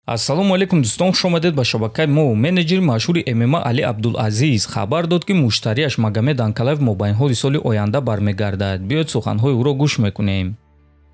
ассалому алейкум дӯстон, хуш омадед ба шабакаи мо. Менеҷери машҳури ММА Али Абдулазиз хабар дод ки муштариаш Магомед Анкалаев мобайнҳои соли оянда бармегардад. Биёед суханҳои ӯро гӯш мекунем.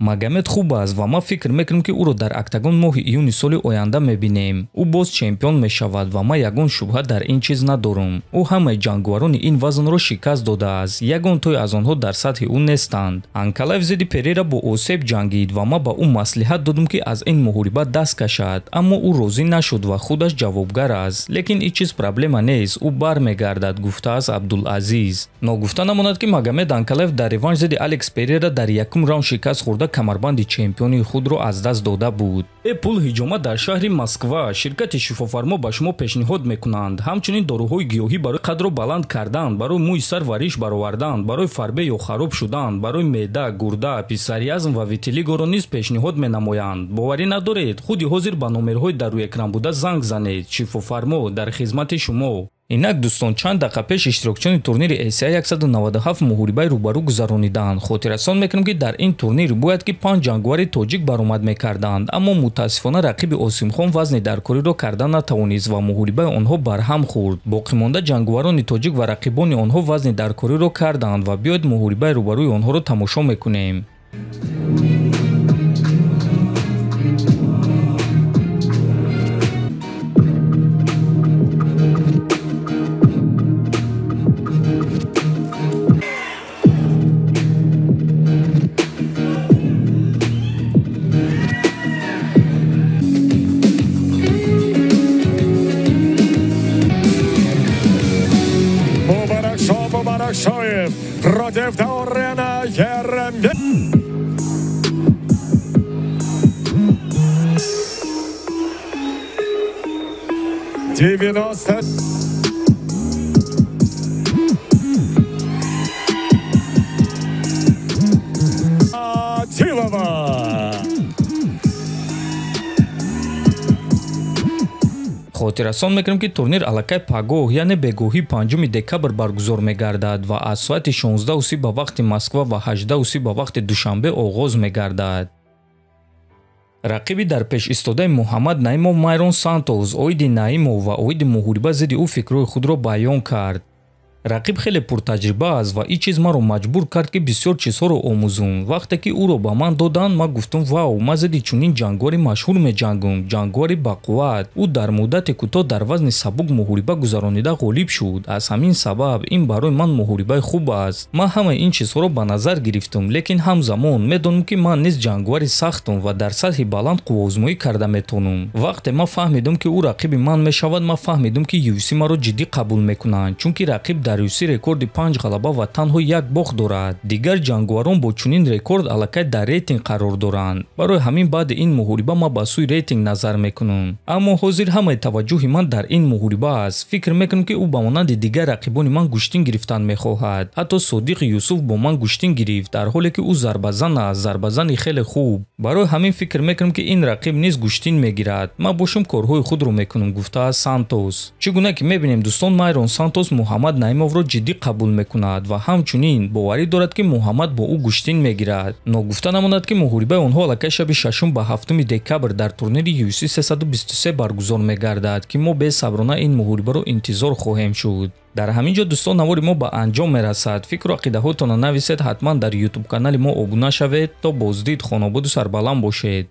Магомед хуб аст ва ма фикр мекунем ки ӯро дар октагон моҳи июни соли оянда мебинем. Ӯ боз чемпион мешавад ва ма ягон шубҳа дар ин чиз надорам. Ӯ ҳамаи ҷангварони ин вазнро шикаст додааст. Ягон той аз онҳо дар сатҳи ӯ нестанд. Анкалаев зидди Перера бо осеб ҷангид ва ма ба ӯ маслиҳат додам ки аз ин муҳориба даст кашад, аммо ӯ розӣ нашуд ва худаш ҷавобгар аст. Лекин ин чиз проблема нест, ӯ бармегардад, гуфтааст Абдулазиз. Ногуфта намонад ки Магомед Анкалаев дар реванш зидди Алекс Перера дар якум раунд шикаст хӯрда камарбанди чемпиони худро аз даст дода буд. Пул ҳиҷомат дар шаҳри Москва. Ширкати шифофармо ба шумо пешниҳод мекунанд ҳамчунин дороҳои гиёҳӣ барои қадро баланд кардан, барои мӯи сар вариш баровардан, барои фарбе ё хароб шудан, барои меъда, гурда, писариазм ва витилигоро низ пешниҳод менамоянд. боварӣ надоред? худи ҳозир ба номерҳои дар рӯи экран буда занг занед. Шифофармо дар хизмати шумо. Инак дӯстон, чанд дақиқа пеш иштирокчиёни турнири ASI 197 муҳорибаи рӯбарӯ гузарониданд. хотиррасон мекунем ки дар ин турнир бояд ки 5 ҷангвари тоҷик баромад мекарданд, аммо мутаассифона рақиби Осимхон вазни даркориро карда натавонист ва муҳорибаи онҳо барҳам хӯрд. боқимонда ҷангварони тоҷик ва рақибони онҳо вазни даркориро карданд ва биёед муҳорибаи рӯбарӯи онҳоро тамошо мекунем. Против Таурена Еремеев. Одилова. хотиррасон мекунем ки турнир аллакай пагоҳ, яъне бегоҳӣ 5 декабр баргузор мегардад ва аз соати 16:30 ба вақти Москва ва 18:30 ба вақти Душанбе оғоз мегардад. рақиби дар пеш истодаи Мухаммад Наимов Майрон Сантос оиди Наимов ва оиди муҳориба зидди ӯ фикрҳои худро баён кард. рақиб хеле пуртаҷриба аст ва ин чиз маро маҷбур кард ки бисёр чизҳоро омӯзум. вақте ки ӯро ба ман доданд, ман гуфтам вау, ман зидди чунин ҷангвари машҳур меҷангам, ҷангвари бақувват. ӯ дар муддати кӯтоҳ дар вазни сабук муҳориба гузаронида ғолиб шуд. аз ҳамин сабаб ин барои ман муҳорибаи хуб аст. ман ҳамаи ин чизҳоро ба назар гирифтам, лекин ҳамзамон медонам ки ман низ ҷангвари сахтам ва дар сатҳи баланд қуввоозмоӣ карда метавонам. вақте ман фаҳмидам ки ӯ рақиби ман мешавад, ман фаҳмидам ки UFC маро ҷиддӣ қабул мекунанд, чунки рақиб дар UFC рекорди 5 ғалаба ва танҳо 1 бох дорад. дигар ҷангварон бо чунин рекорд аллакай дар рейтинг қарор доранд. барои ҳамин баъди ин муҳориба ман ба сӯи рейтинг назар мекунам. аммо ҳозир ҳамаи таваҷҷӯҳи ман дар ин муҳориба аст. фикр мекунам ки ӯ ба монанди дигар рақибони ман гӯштин гирифтан мехоҳад. ҳатто Содиқи Юсуф бо ман гӯштин гирифт, дар ҳоле ки ӯ зарбазан аст, зарбазани хеле хуб. барои ҳамин фикр мекунам ки ин рақиб низ гӯштин мегирад. ман бошам корҳои худро мекунам, гуфтааст Сантос. чӣ гуна ки мебинем дӯстон, Майрон Сантос Мухаммад Наимовро ҷиддӣ қабул мекунад ва ҳамчунин боварӣ дорад ки Муҳаммад бо ӯ гӯштин мегирад. ногуфта намонад ки муҳорибаи онҳо аллакай шаби 6 ба 7 декабр дар турнири UFC 323 баргузор мегардад ки мо бесаброна ин муҳорибаро интизор хоҳем шуд. дар ҳамин ҷо дӯстон, навори мо ба анҷом мерасад. фикру ақидаҳоятонро нависед, ҳатман дар YouTube канали мо обуна шавед. то боздид, хонободу сарбаланд бошед.